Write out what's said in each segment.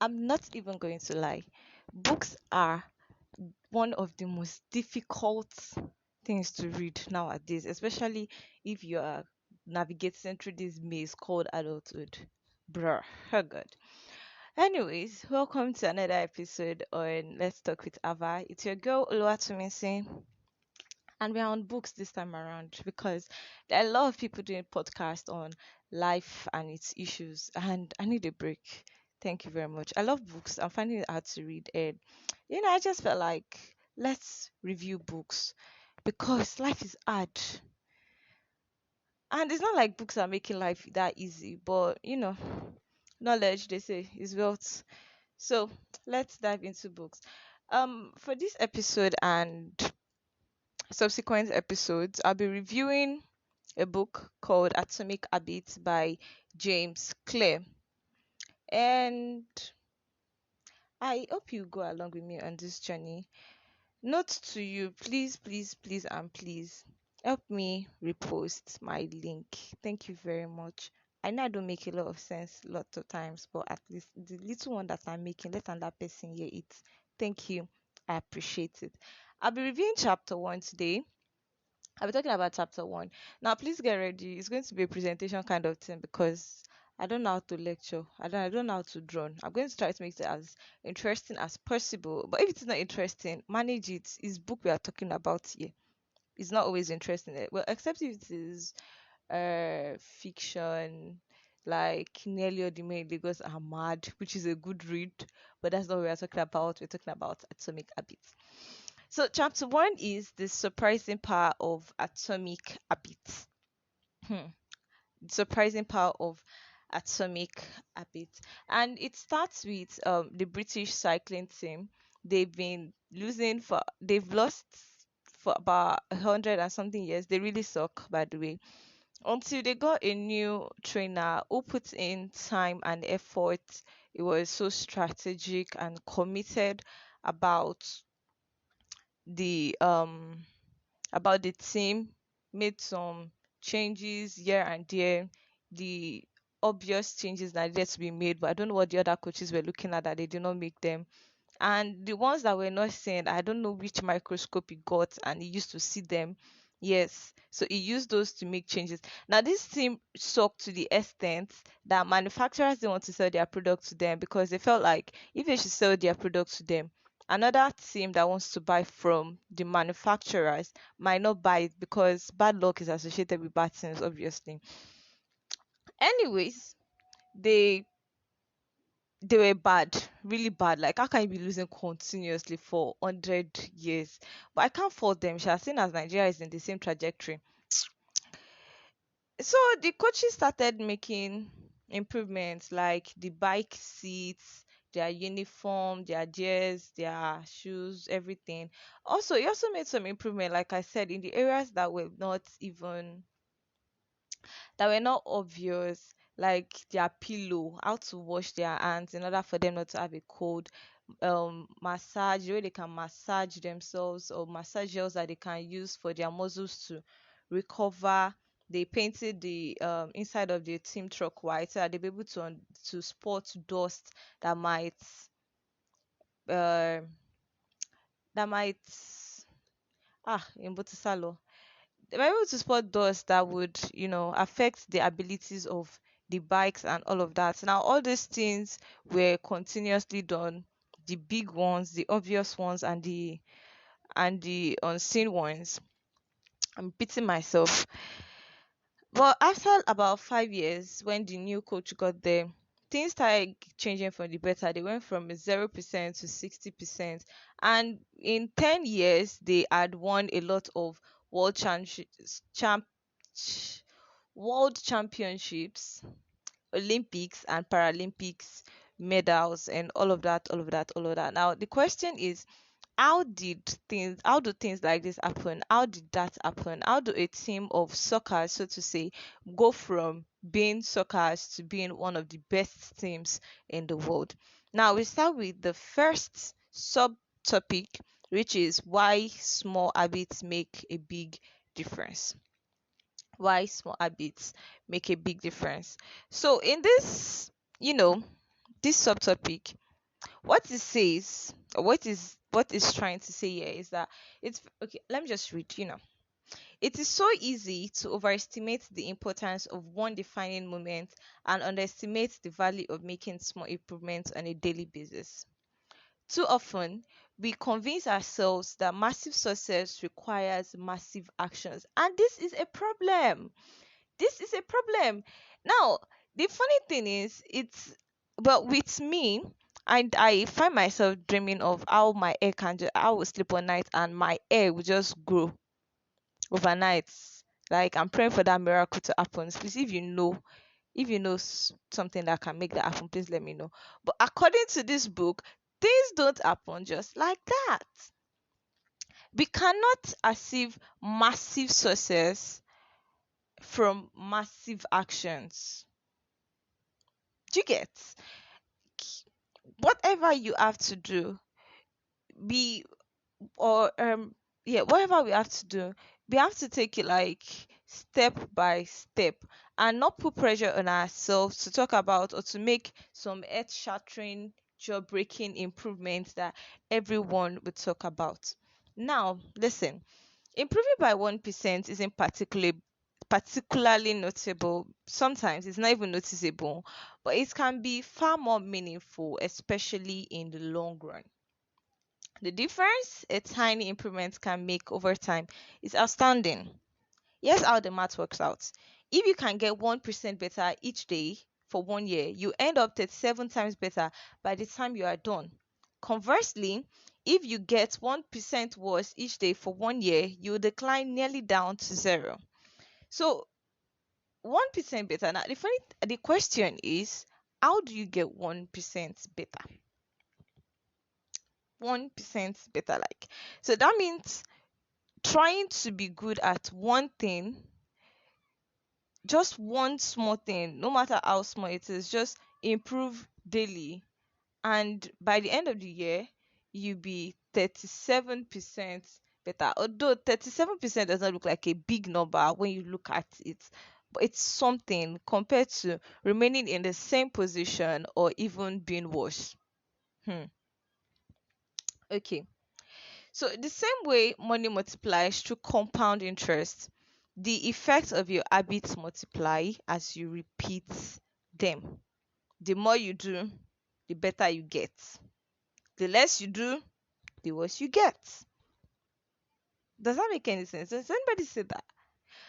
I'm not even going to lie. Books are one of the most difficult things to read nowadays, especially if you are navigating through this maze called adulthood. Bruh, oh God. Anyways, welcome to another episode on Let's Talk with Ava. It's your girl Oluwatomisin, and we're on books this time around because there are a lot of people doing podcasts on life and its issues, and I need a break. Thank you very much. I love books. I'm finding it hard to read, and I just felt like let's review books because life is hard, and it's not like books are making life that easy. But knowledge, they say, is wealth. So let's dive into books. For this episode and subsequent episodes, I'll be reviewing a book called Atomic Habits by James Clear. And I hope you go along with me on this journey. Note to you, please, please, please, and please help me repost my link. Thank you very much. I know I don't make a lot of sense a lot of times, but at least the little one that I'm making, let another person hear it. Thank you. I appreciate it. I'll be reviewing chapter one today. I'll be talking about chapter one. Now, please get ready. It's going to be a presentation kind of thing because I don't know how to lecture. I don't know how to draw. I'm going to try to make it as interesting as possible. But if it's not interesting, manage it. It's book we are talking about here. It's not always interesting. Well, except if it is fiction like Nelly or the Maid Lagos are mad, which is a good read, but that's not what we're talking about. We're talking about Atomic Habits. So, chapter one is the surprising power of atomic habits. Hmm. Surprising power of atomic habits, and it starts with the British cycling team. They've lost for about 100 and something years. They really suck, by the way, until they got a new trainer who put in time and effort. It was so strategic and committed about the team, made some changes here and there. The obvious changes that needed to be made, but I don't know what the other coaches were looking at that they did not make them. And the ones that were not seen, I don't know which microscope he got and he used to see them. Yes, so he used those to make changes. Now, this team sucked to the extent that manufacturers didn't want to sell their product to them because they felt like if they should sell their product to them, another team that wants to buy from the manufacturers might not buy it because bad luck is associated with bad things, obviously. Anyways, they they were bad, really bad. Like, how can you be losing continuously for 100 years? But I can't fault them. She has seen as Nigeria is in the same trajectory. So the coaches started making improvements like the bike seats, their uniform, their gears, their shoes, everything. Also, he also made some improvement, like I said, in the areas that were not obvious, like their pillow, how to wash their hands in order for them not to have a cold, massage, the way they can massage themselves, or massage gels that they can use for their muscles to recover. They painted the inside of the team truck white so that they'll be able to spot dust that uh, might in Botisalo, they were able to spot dust that would, affect the abilities of the bikes and all of that. Now, all these things were continuously done. The big ones, the obvious ones, and the unseen ones. I'm beating myself. But after about 5 years, when the new coach got there, things started changing for the better. They went from 0% to 60%, and in 10 years, they had won a lot of world championships, world championships, Olympics and Paralympics medals, and all of that, all of that, all of that. Now the question is, how do things like this happen? How did that happen? How do a team of soccer, so to say, go from being soccer to being one of the best teams in the world? Now we start with the first subtopic, which is why small habits make a big difference. Why small habits make a big difference. So in this, you know, this subtopic, What it says, or what is trying to say here is that it's okay. Let me just read. It is so easy to overestimate the importance of one defining moment and underestimate the value of making small improvements on a daily basis. Too often, we convince ourselves that massive success requires massive actions, and this is a problem. This is a problem. Now, the funny thing is, but with me, I find myself dreaming of how my hair can just, I will sleep one night and my hair will just grow overnight. Like I'm praying for that miracle to happen. Please, if you know something that can make that happen, please let me know. But according to this book, things don't happen just like that. We cannot achieve massive success from massive actions. Do you get? Whatever you have to do, be or yeah, whatever we have to do, we have to take it like step by step and not put pressure on ourselves to talk about or to make some earth shattering, jaw breaking improvements that everyone would talk about. Now, listen, improving by 1% isn't particularly notable. Sometimes it's not even noticeable, but it can be far more meaningful, especially in the long run. The difference a tiny improvement can make over time is astounding. Here's how the math works out. If you can get 1% better each day for 1 year, you end up 37 times better by the time you are done. Conversely, if you get 1% worse each day for 1 year, you decline nearly down to zero. So 1% better. Now the question is, how do you get 1% better? 1% better, like, so that means trying to be good at one thing, just one small thing, no matter how small it is, just improve daily. And by the end of the year, you be 37% better. Although 37% does not look like a big number when you look at it, but it's something compared to remaining in the same position or even being worse. Hmm. Okay. So, the same way money multiplies through compound interest, the effects of your habits multiply as you repeat them. The more you do, the better you get. The less you do, the worse you get. Does that make any sense? Does anybody say that?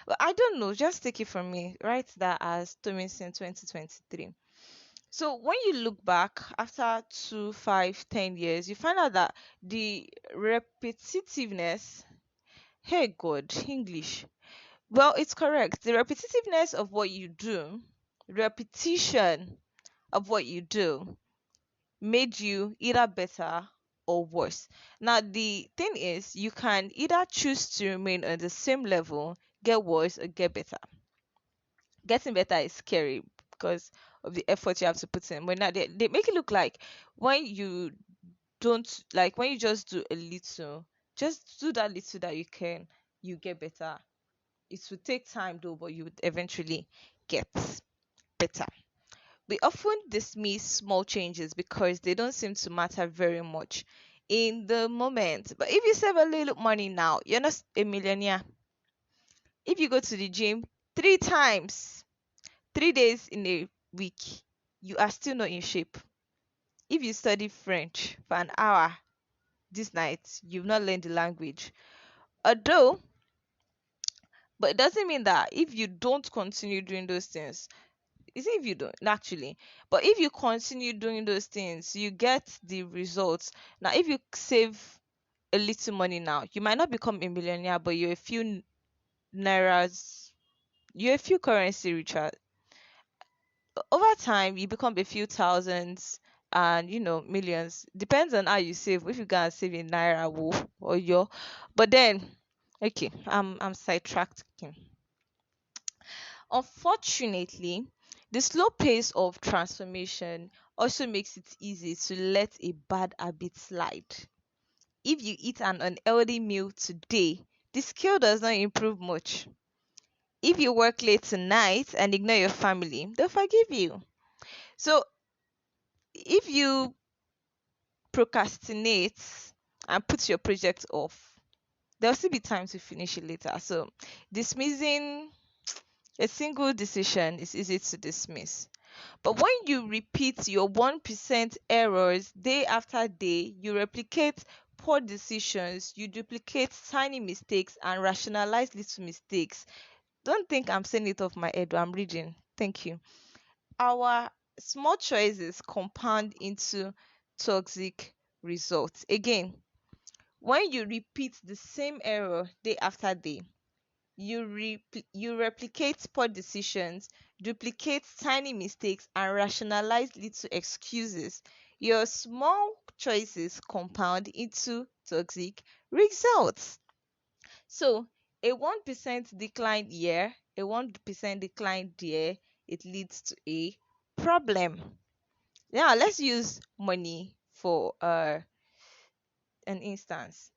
Well, I don't know. Just take it from me. Write that as Tominson 2023. So when you look back after 2, 5, 10 years, you find out that the repetitiveness, hey God, English. Well, it's correct. The repetitiveness of what you do, repetition of what you do, made you either better or worse. Now, the thing is, you can either choose to remain on the same level, get worse, or get better. Getting better is scary because of the effort you have to put in. When now they make it look like when you don't, like when you just do a little, just do that little that you can, you get better. It will take time though, but you would eventually get better. We often dismiss small changes because they don't seem to matter very much in the moment. But if you save a little money now, you're not a millionaire. If you go to the gym 3 times, 3 days in a week, you are still not in shape. If you study French for an hour this night, you've not learned the language. Although, but it doesn't mean that if you don't continue doing those things, is it if you don't actually, but if you continue doing those things, you get the results. Now, if you save a little money now, you might not become a millionaire, but you're a few nairas, you're a few currency richer. Over time, you become a few thousands and millions. Depends on how you save. If you can save in naira or your, but then okay, I'm sidetracking. Unfortunately, the slow pace of transformation also makes it easy to let a bad habit slide. If you eat an unhealthy meal today, the skill does not improve much. If you work late tonight and ignore your family, they'll forgive you. So if you procrastinate and put your project off, there'll still be time to finish it later. So dismissing a single decision is easy to dismiss. But when you repeat your 1% errors day after day, you replicate poor decisions, you duplicate tiny mistakes and rationalize little mistakes. Don't think I'm saying it off my head, I'm reading. Thank you. Our small choices compound into toxic results. Again, when you repeat the same error day after day, you replicate poor decisions, duplicate tiny mistakes, and rationalize little excuses. Your small choices compound into toxic results. So, a 1% decline here, a 1% decline there, it leads to a problem. Now, let's use money for an instance.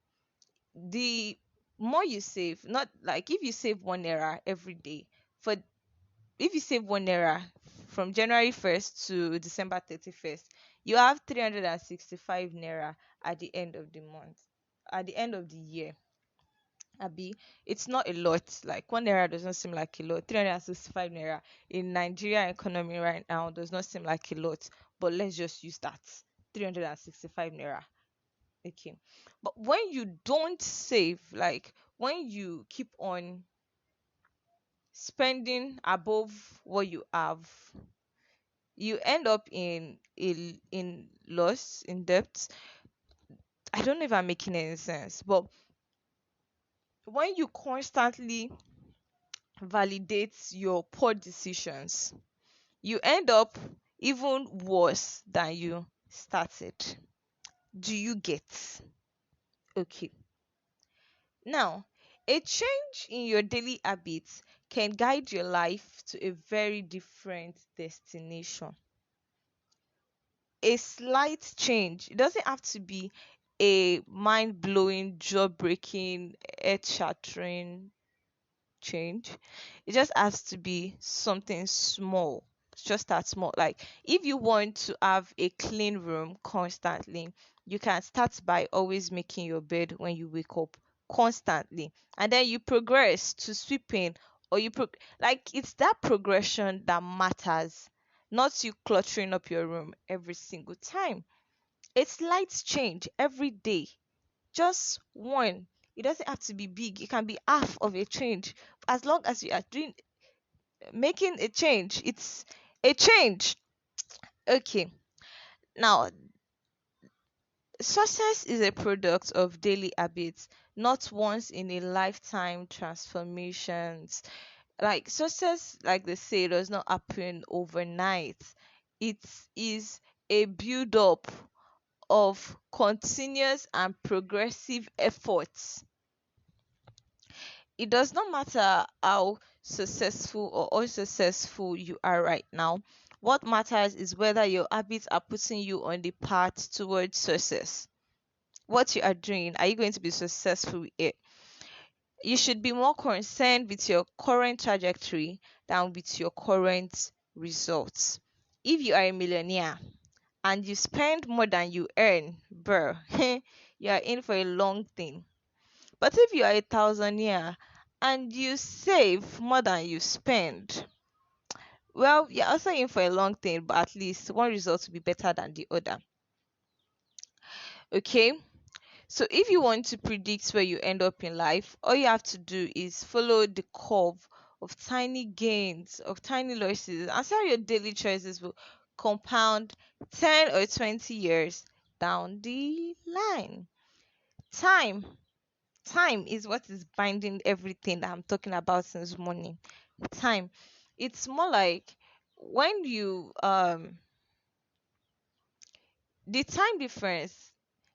The more you save, not like if you save 1 naira every day, for if you save 1 naira from January 1st to December 31st, you have 365 naira at the end of the month, at the end of the year. Abi, it's not a lot. Like 1 naira does not seem like a lot. 365 naira in Nigeria economy right now does not seem like a lot. But let's just use that 365 naira. Okay. But when you don't save, like when you keep on spending above what you have, you end up in loss, in debt. I don't know if I'm making any sense, but when you constantly validate your poor decisions, you end up even worse than you started. Do you get? Okay. Now, a change in your daily habits can guide your life to a very different destination. A slight change, it doesn't have to be a mind blowing, jaw breaking, earth shattering change. It just has to be something small. It's just that small. Like if you want to have a clean room constantly, you can start by always making your bed when you wake up constantly. And then you progress to sweeping or like it's that progression that matters, not you cluttering up your room every single time. It's slight change every day, just one. It doesn't have to be big. It can be half of a change. As long as you are doing making a change, it's a change. Okay. Now, success is a product of daily habits, not once in a lifetime transformations. Like success, like they say, does not happen overnight. It is a build up of continuous and progressive efforts. It does not matter how successful or unsuccessful you are right now. What matters is whether your habits are putting you on the path towards success. What you are doing, are you going to be successful with it? You should be more concerned with your current trajectory than with your current results. If you are a millionaire and you spend more than you earn, bro, you are in for a long thing. But if you are a thousandaire and you save more than you spend, well, you're also in for a long thing, but at least one result will be better than the other. Okay? So if you want to predict where you end up in life, all you have to do is follow the curve of tiny gains, of tiny losses, and see how your daily choices will compound 10 or 20 years down the line. Time time is what is binding everything that I'm talking about since morning. Time. It's more like when you the time difference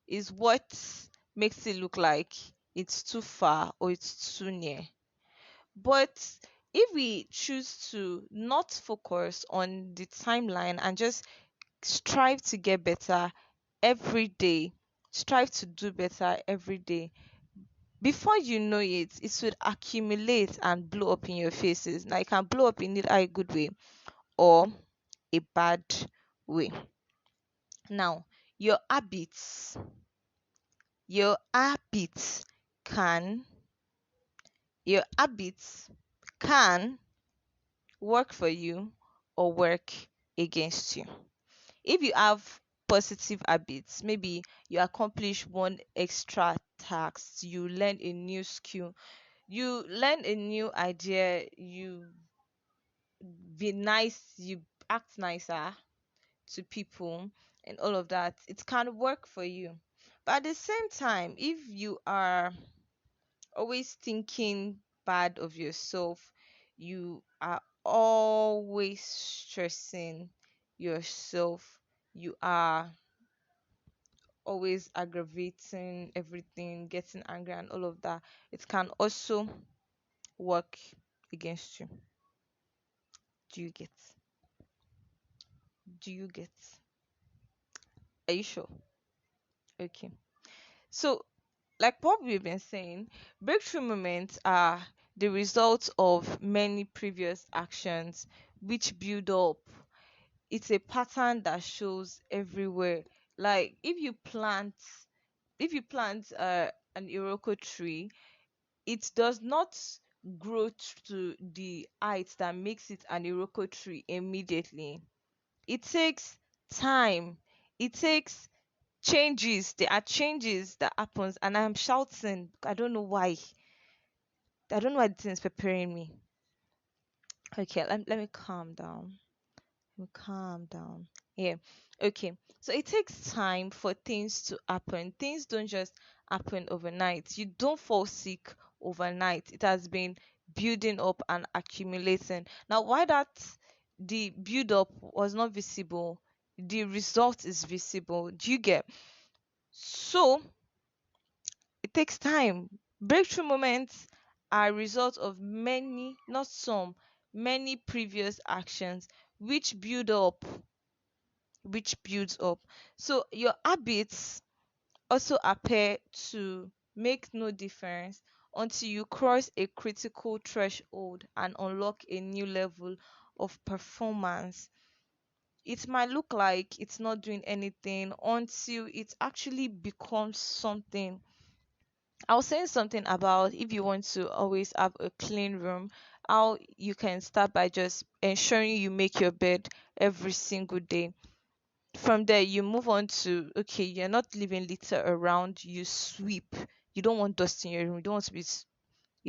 is what makes it look like it's too far or it's too near. But if we choose to not focus on the timeline and just strive to get better every day, strive to do better every day, before you know it, it would accumulate and blow up in your faces. Now it can blow up in either a good way or a bad way. Now, Your habits, your habits can, your habits can work for you or work against you. If you have positive habits, maybe you accomplish one extra task, you learn a new skill, you learn a new idea, you be nice, you act nicer to people, and all of that, it can work for you. But at the same time, if you are always thinking bad of yourself, you are always stressing yourself, you are always aggravating everything, getting angry, and all of that, it can also work against you. Do you get? Do you get? Are you sure? Okay. So, like what we've been saying, breakthrough moments are the result of many previous actions which build up. It's a pattern that shows everywhere. Like if you plant an iroko tree, it does not grow to the height that makes it an iroko tree immediately. It takes time. It takes changes. There are changes that happens, and I'm shouting. I don't know why. I don't know why the thing is preparing me. Okay, let me calm down. Calm down. Yeah. Okay. So it takes time for things to happen. Things don't just happen overnight. You don't fall sick overnight. It has been building up and accumulating. Now, why that the build up was not visible, the result is visible. Do you get? So it takes time. Breakthrough moments are a result of many, not some, many previous actions which build up, which builds up. So your habits also appear to make no difference until you cross a critical threshold and unlock a new level of performance. It might look like it's not doing anything until it actually becomes something. I was saying something about if you want to always have a clean room, how you can start by just ensuring you make your bed every single day. From there, you move on to okay, you're not leaving litter around, you sweep. You don't want dust in your room. You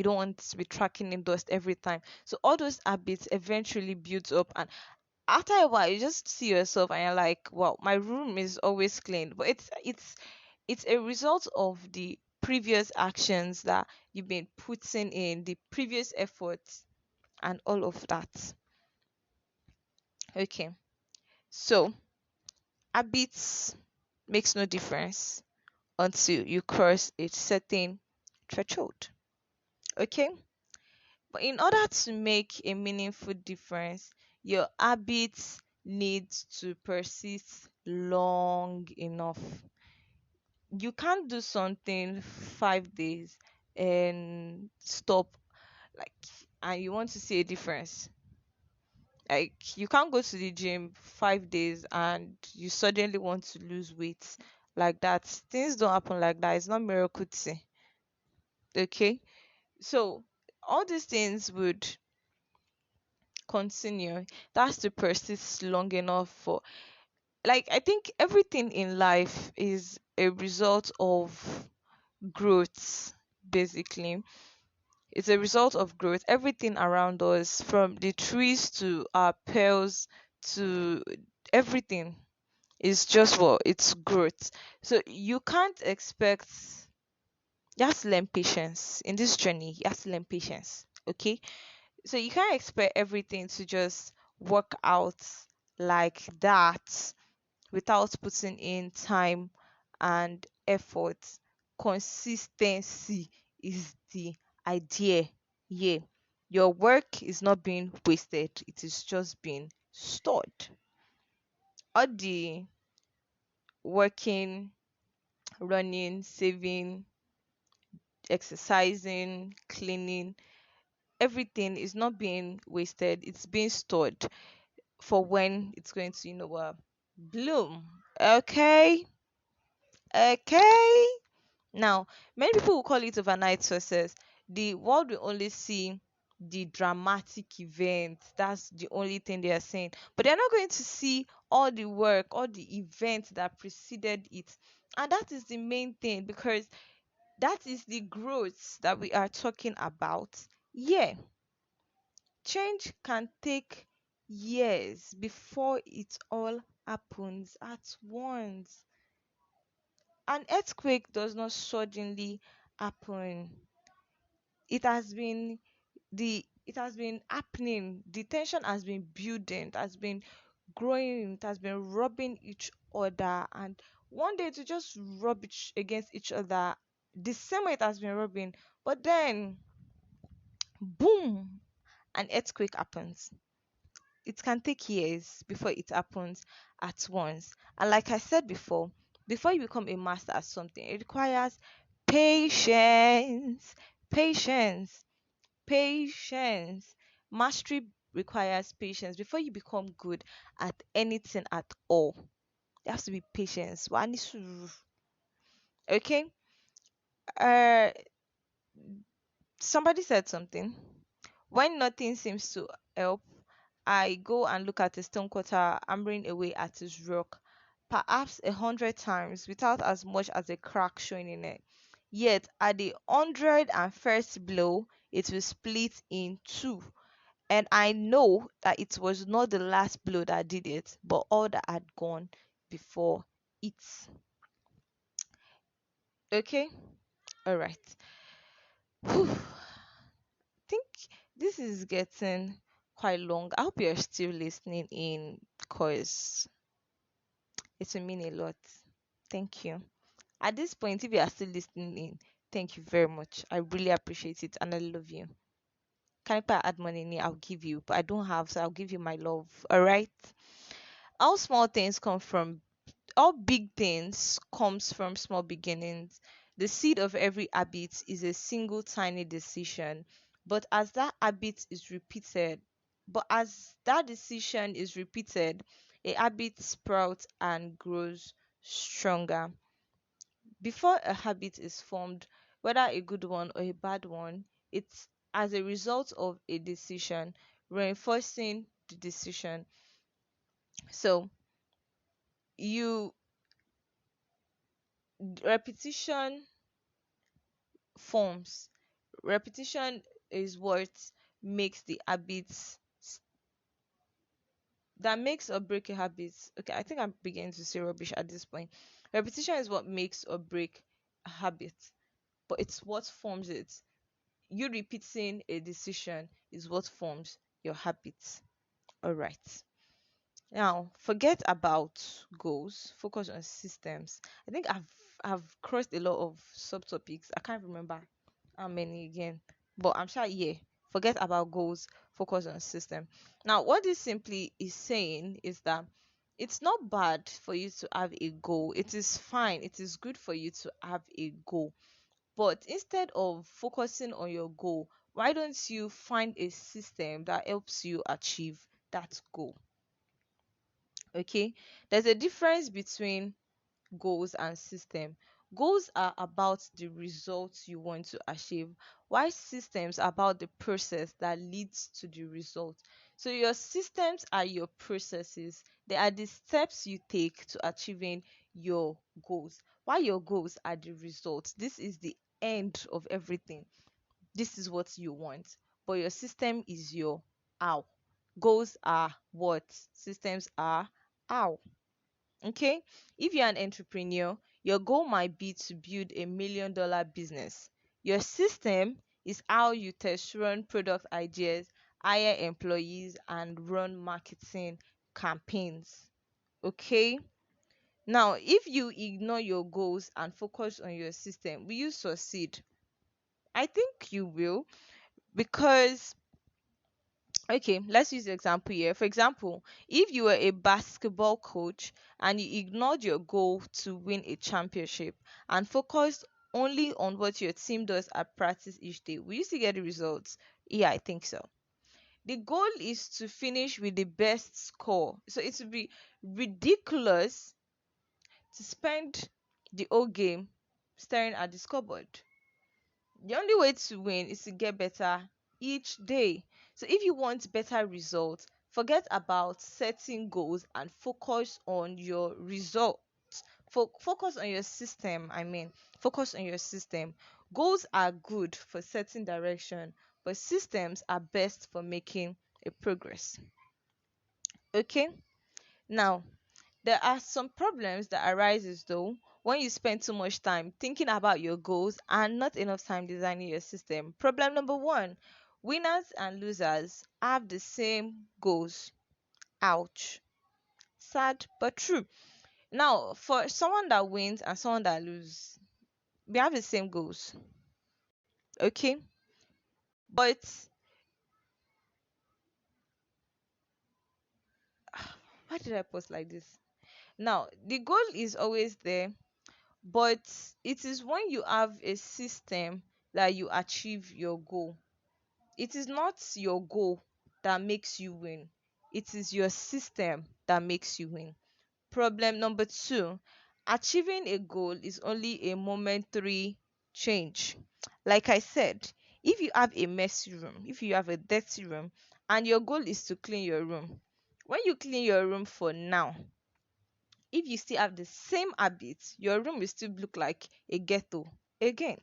don't want to be tracking in dust every time. So all those habits eventually builds up, and after a while you just see yourself and you're like, wow, my room is always clean. But it's a result of the previous actions that you've been putting in, the previous efforts and all of that. Okay. So habits makes no difference until you cross a certain threshold. Okay? But in order to make a meaningful difference, your habits need to persist long enough. You can't do something 5 days and stop, like, and you want to see a difference. Like you can't go to the gym 5 days and you suddenly want to lose weight like that. Things don't happen like that. It's not miracle tea. Okay? So all these things would continue. That's to persist long enough for, like, I think everything in life is a result of growth, basically. It's a result of growth. Everything around us, from the trees to our pearls to everything, is just what it's growth. So you can't expect, you have to learn patience in this journey. You have to learn patience. Okay, so you can't expect everything to just work out like that without putting in time and effort. Consistency is the idea. Yeah, your work is not being wasted, it is just being stored. All the working, running, saving, exercising, cleaning, everything is not being wasted, it's being stored for when it's going to, bloom. Okay? Okay. Now, many people will call it overnight success. The world will only see the dramatic event. That's the only thing they are saying. But they're not going to see all the work, all the events that preceded it. And that is the main thing, because that is the growth that we are talking about. Yeah, change can take years before it all happens at once. An earthquake does not suddenly happen. It has been it has been happening. The tension has been building, it has been growing, it has been rubbing each other, and one day to just rub against each other the same way it has been rubbing, but then boom, an earthquake happens. It can take years before it happens at once. And like I said before you become a master at something, it requires patience. Patience. Patience. Mastery requires patience. Before you become good at anything at all, there has to be patience. Wani sùúrù. Okay? Uh Somebody said something. When nothing seems to help, I go and look at a stone cutter hammering away at his rock, perhaps 100 times without as much as a crack showing in it. Yet at the 101st blow, it will split in two. And I know that it was not the last blow that did it, but all that had gone before it. Okay? Alright. Whew. Think this is getting quite long. I hope you're still listening in, because it will mean a lot. Thank you. At this point, if you are still listening in, thank you very much. I really appreciate it and I love you. Can I add money in? I'll give you, but I don't have, so I'll give you my love. All right. All small things come from all big things comes from small beginnings. The seed of every habit is a single tiny decision. But as that habit is repeated, but as that decision is repeated, a habit sprouts and grows stronger. Before a habit is formed, whether a good one or a bad one, it's as a result of a decision, reinforcing the decision. So you repetition forms. Repetition is what makes the habits that makes or break a habit. Okay, I think I'm beginning to say rubbish at this point. Repetition is what makes or break a habit, but it's what forms it. You repeating a decision is what forms your habits. All right. Now, forget about goals, focus on systems. I think I've crossed a lot of subtopics. I can't remember how many again, but I'm sure, yeah. Forget about goals, focus on system. Now, what this simply is saying is that it's not bad for you to have a goal. It is fine. It is good for you to have a goal. But instead of focusing on your goal, why don't you find a system that helps you achieve that goal? Okay, there's a difference between goals and system. Goals are about the results you want to achieve, while systems are about the process that leads to the result. So your systems are your processes. They are the steps you take to achieving your goals, while your goals are the results. This is the end of everything. This is what you want, but your system is your how. Goals are what, systems are how. Okay, if you're an entrepreneur, your goal might be to build $1 million business. Your system is how you test run product ideas, hire employees, and run marketing campaigns. Okay, now if you ignore your goals and focus on your system, will you succeed? I think you will, because okay, let's use the example here. For example, if you were a basketball coach and you ignored your goal to win a championship and focused only on what your team does at practice each day, will you still get the results? Yeah, I think so. The goal is to finish with the best score. So it would be ridiculous to spend the whole game staring at the scoreboard. The only way to win is to get better each day. So if you want better results, forget about setting goals and focus on your results. Focus on your system. Focus on your system. Goals are good for setting direction, but systems are best for making a progress. Okay? Now, there are some problems that arises though when you spend too much time thinking about your goals and not enough time designing your system. Problem number 1, winners and losers have the same goals. Ouch. Sad but true. Now, for someone that wins and someone that loses, we have the same goals. Okay? But why did I pause like this? Now, the goal is always there, but it is when you have a system that you achieve your goal. It is not your goal that makes you win, it is your system that makes you win. Problem number 2, achieving a goal is only a momentary change. Like I said, if you have a messy room, if you have a dirty room, and your goal is to clean your room, when you clean your room for now, if you still have the same habits, your room will still look like a ghetto again.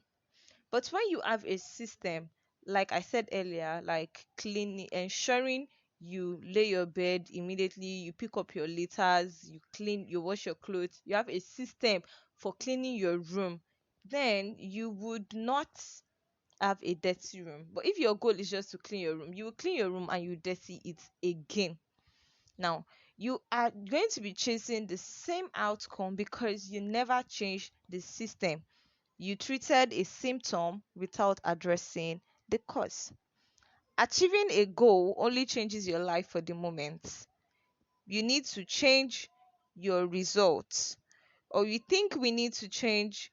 But when you have a system, like I said earlier, like cleaning, ensuring you lay your bed immediately, you pick up your litters, you clean, you wash your clothes, you have a system for cleaning your room, then you would not have a dirty room. But if your goal is just to clean your room, you will clean your room and you dirty it again. Now, you are going to be chasing the same outcome because you never changed the system. You treated a symptom without addressing the cause. Achieving a goal only changes your life for the moment. You need to change your results. Or we think we need to change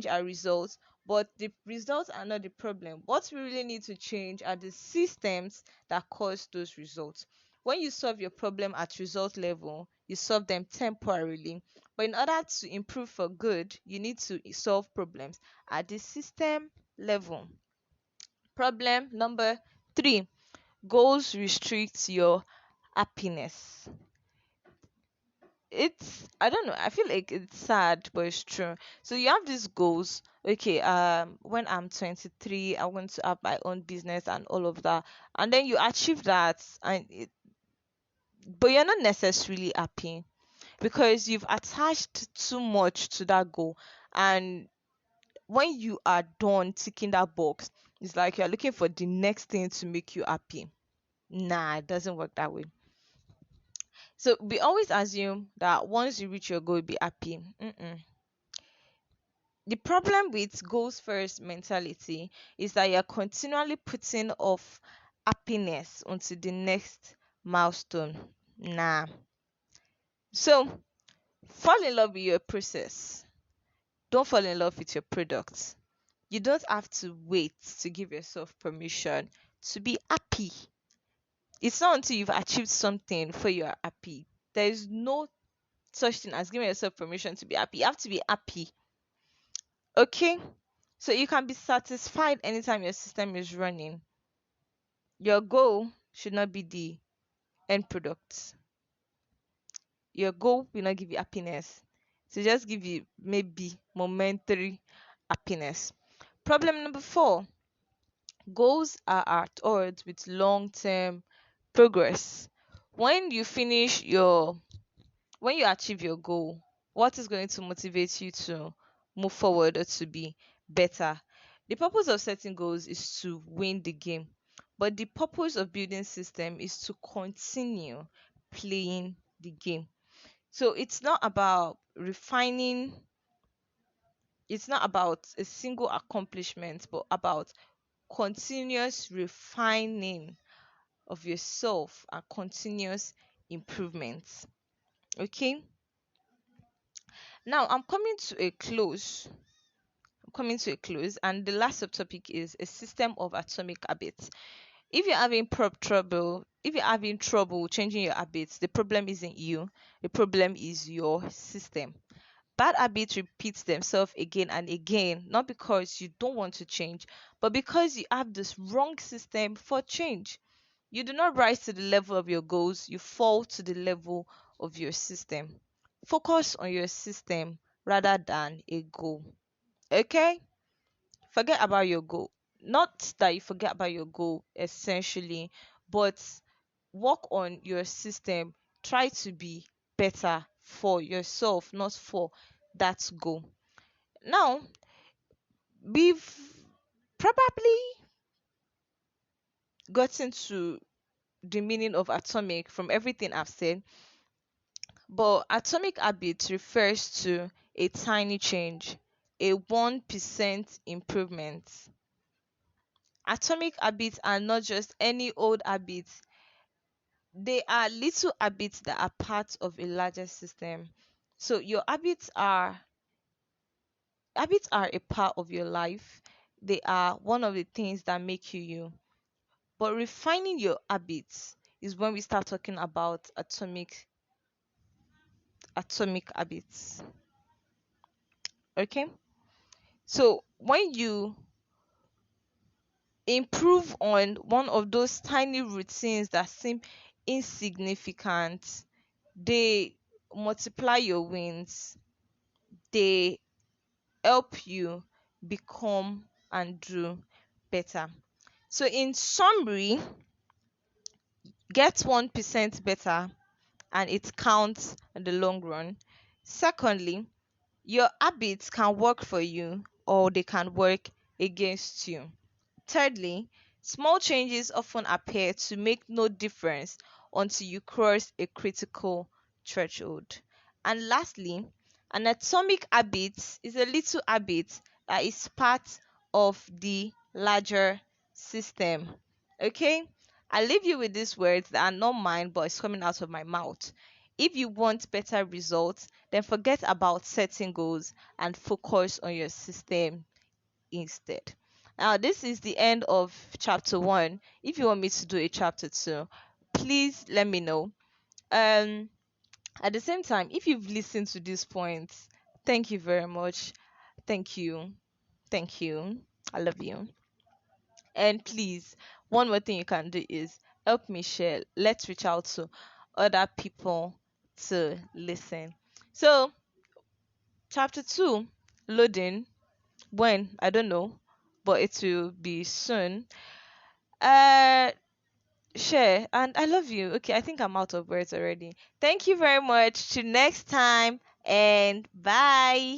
our results, but the results are not the problem. What we really need to change are the systems that cause those results. When you solve your problem at result level, you solve them temporarily, but in order to improve for good, you need to solve problems at the system level. Problem number 3, goals restrict your happiness. It's, I don't know, I feel like it's sad but it's true. So you have these goals. Okay, when I'm 23, I want to have my own business and all of that, and then you achieve that, but you're not necessarily happy because you've attached too much to that goal. And when you are done ticking that box, it's like you're looking for the next thing to make you happy. Nah, it doesn't work that way. So we always assume that once you reach your goal, you'll be happy. Mm-mm. The problem with goals first mentality is that you're continually putting off happiness until the next milestone. Nah. So fall in love with your process. Don't fall in love with your product. You don't have to wait to give yourself permission to be happy. It's not until you've achieved something before you are happy. There is no such thing as giving yourself permission to be happy. You have to be happy. Okay? So you can be satisfied anytime your system is running. Your goal should not be the end product. Your goal will not give you happiness. So just give you maybe momentary happiness. Problem number 4, goals are at odds with long term progress. When you finish your when you achieve your goal, what is going to motivate you to move forward or to be better? The purpose of setting goals is to win the game, but the purpose of building system is to continue playing the game. So it's not about a single accomplishment, but about continuous refining of yourself and continuous improvements. Okay? Now I'm coming to a close. And the last subtopic is a system of atomic habits. If you're having trouble changing your habits, the problem isn't you, the problem is your system. bad habits repeat themselves again and again, not because you don't want to change, but because you have this wrong system for change. You do not rise to the level of your goals, you fall to the level of your system. Focus on your system rather than a goal. Okay? Forget about your goal. Not that you forget about your goal essentially, but work on your system. Try to be better for yourself, not for that goal. Now, we've probably gotten to the meaning of atomic from everything I've said, but atomic habit refers to a tiny change, a 1% improvement. Atomic habits are not just any old habits, they are little habits that are part of a larger system. So your habits are a part of your life. They are one of the things that make you you. But refining your habits is when we start talking about atomic habits. Okay? So when you improve on one of those tiny routines that seem insignificant, they multiply your wins. They help you become and do better. So, in summary, get 1% better and it counts in the long run. Secondly, your habits can work for you or they can work against you. Thirdly, small changes often appear to make no difference until you cross a critical threshold. And lastly, an atomic habit is a little habit that is part of the larger system. Okay? I leave you with these words that are not mine, but it's coming out of my mouth. If you want better results, then forget about setting goals and focus on your system instead. Now, this is the end of chapter one. If you want me to do a chapter two, please let me know. Um, at the same time, if you've listened to these points, thank you very much. Thank you. Thank you. I love you. And please, one more thing you can do is help me share. Let's reach out to other people to listen. So, chapter two, loading. When? I don't know, but it will be soon. Uh, share. And I love you. Okay, I think I'm out of words already. Thank you very much. Till next time, and bye.